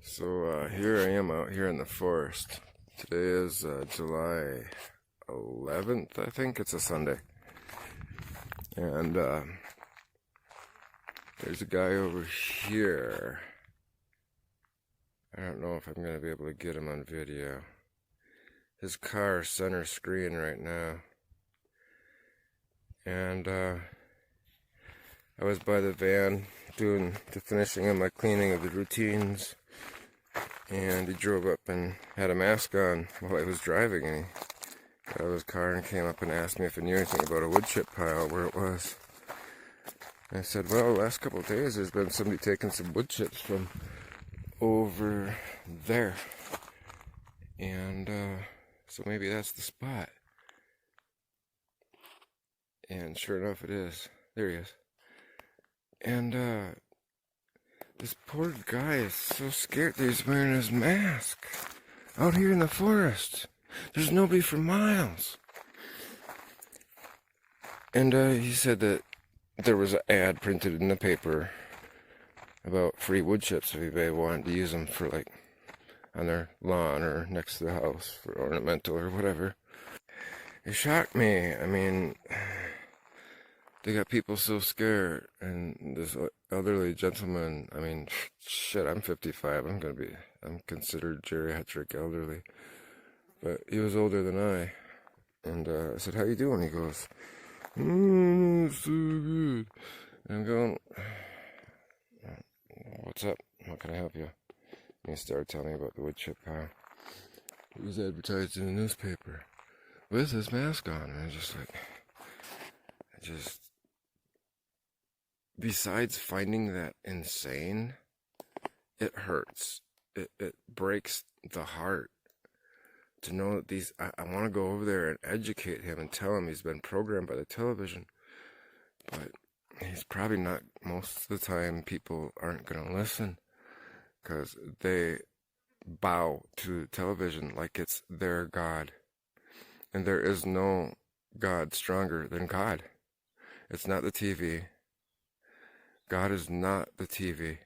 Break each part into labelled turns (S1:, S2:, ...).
S1: So here I am out here in the forest. Today is July 11th, I think. It's a Sunday. And there's a guy over here. I don't know if I'm going to be able to get him on video. His car is center screen right now. And I was by the van doing the finishing of my cleaning of the routines. And he drove up and had a mask on while I was driving, and he got out of his car and came up and asked me if I knew anything about a wood chip pile, where it was. And I said, well, the last couple of days there's been somebody taking some wood chips from over there. And so maybe that's the spot. And sure enough it is. There he is. And this poor guy is so scared that he's wearing his mask out here in the forest. There's nobody for miles. And he said that there was an ad printed in the paper about free wood chips if anybody wanted to use them for, like, on their lawn or next to the house for ornamental or whatever. It shocked me. I mean, they got people so scared, and this elderly gentleman, I mean, shit, I'm 55, I'm considered geriatric elderly, but he was older than I, and I said, how you doing? He goes, so good, and I'm going, what's up, how can I help you? And he started telling me about the wood chip pile. It was advertised in the newspaper, with his mask on, and I was just like, besides finding that insane, it hurts. It breaks the heart to know that these, I want to go over there and educate him and tell him he's been programmed by the television. But he's probably not, most of the time people aren't going to listen because they bow to the television like it's their God. And there is no God stronger than God. It's not the TV. God is not the TV.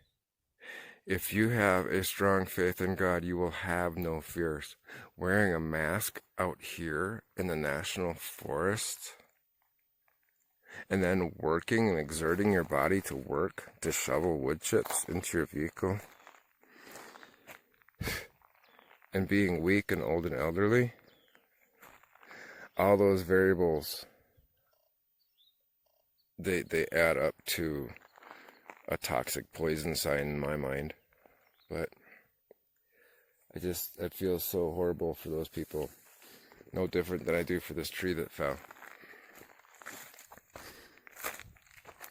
S1: If you have a strong faith in God, you will have no fears. Wearing a mask out here in the national forest, and then working and exerting your body to work to shovel wood chips into your vehicle, and being weak and old and elderly, all those variables, they add up to a toxic poison sign in my mind. But I feel so horrible for those people. No different than I do for this tree that fell.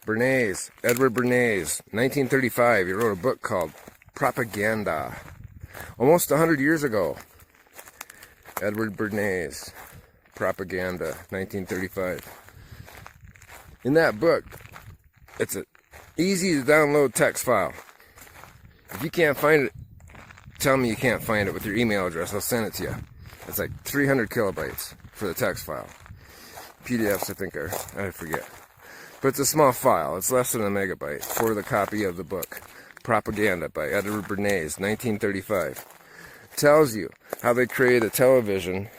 S1: Bernays, Edward Bernays, 1935, he wrote a book called Propaganda. Almost 100 years ago. Edward Bernays, Propaganda, 1935. In that book, it's an easy to download text file. If you can't find it, tell me you can't find it with your email address. I'll send it to you. It's like 300 kilobytes for the text file. PDFs, I think, I forget. But it's a small file. It's less than a megabyte for the copy of the book. Propaganda by Edward Bernays, 1935. Tells you how they create a television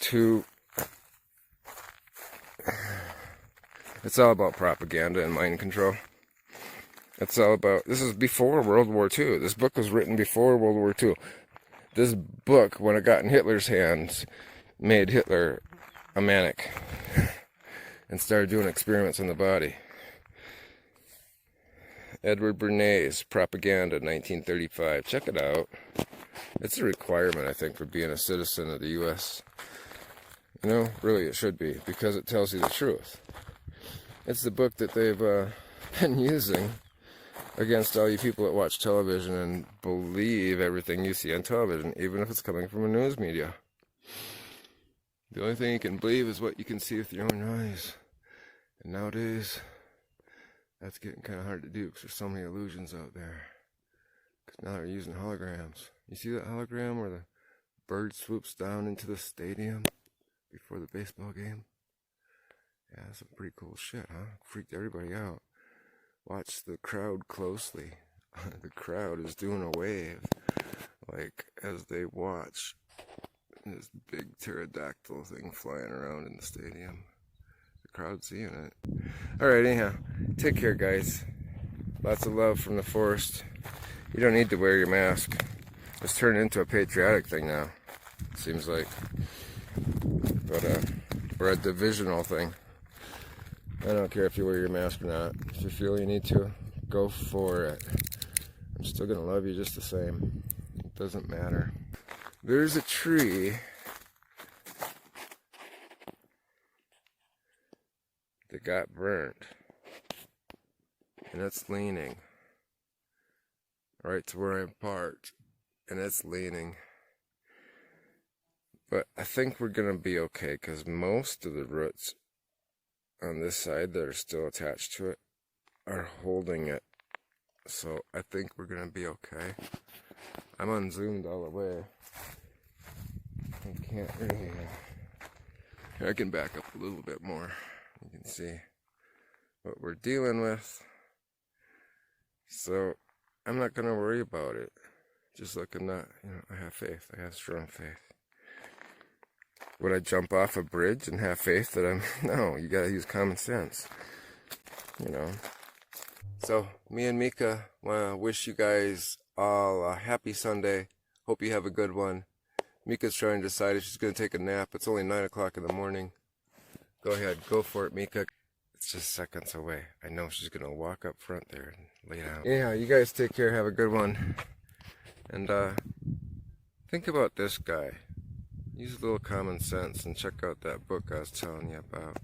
S1: to... It's all about propaganda and mind control. It's all about... This is before World War II. This book was written before World War II. This book, when it got in Hitler's hands, made Hitler a manic and started doing experiments on the body. Edward Bernays, Propaganda, 1935. Check it out. It's a requirement, I think, for being a citizen of the U.S. You know, really it should be, because it tells you the truth. It's the book that they've been using against all you people that watch television and believe everything you see on television, even if it's coming from a news media. The only thing you can believe is what you can see with your own eyes. And nowadays, that's getting kind of hard to do because there's so many illusions out there. Because now they're using holograms. You see that hologram where the bird swoops down into the stadium before the baseball game? Yeah, that's some pretty cool shit, huh? Freaked everybody out. Watch the crowd closely. The crowd is doing a wave, like as they watch this big pterodactyl thing flying around in the stadium. The crowd's seeing it. Alright, anyhow, take care, guys. Lots of love from the forest. You don't need to wear your mask. It's turned into a patriotic thing now, it seems like. But, or a divisional thing. I don't care if you wear your mask or not. If you feel you need to, go for it. I'm still gonna love you just the same. It doesn't matter. There's a tree that got burnt, and it's leaning right to where I'm parked, and it's leaning. But I think we're gonna be okay, because most of the roots on this side that are still attached to it are holding it. So I think we're gonna be okay. I'm unzoomed all the way. I can't really... I can back up a little bit more. You can see what we're dealing with. So I'm not gonna worry about it. Just looking at, I have faith. I have strong faith. Would I jump off a bridge and have faith that I'm... No, you gotta use common sense. So, me and Mika want to wish you guys all a happy Sunday. Hope you have a good one. Mika's trying to decide if she's going to take a nap. It's only 9 o'clock in the morning. Go ahead, go for it, Mika. It's just seconds away. I know she's going to walk up front there and lay down. Anyhow, you guys take care. Have a good one. And think about this guy. Use a little common sense and check out that book I was telling you about.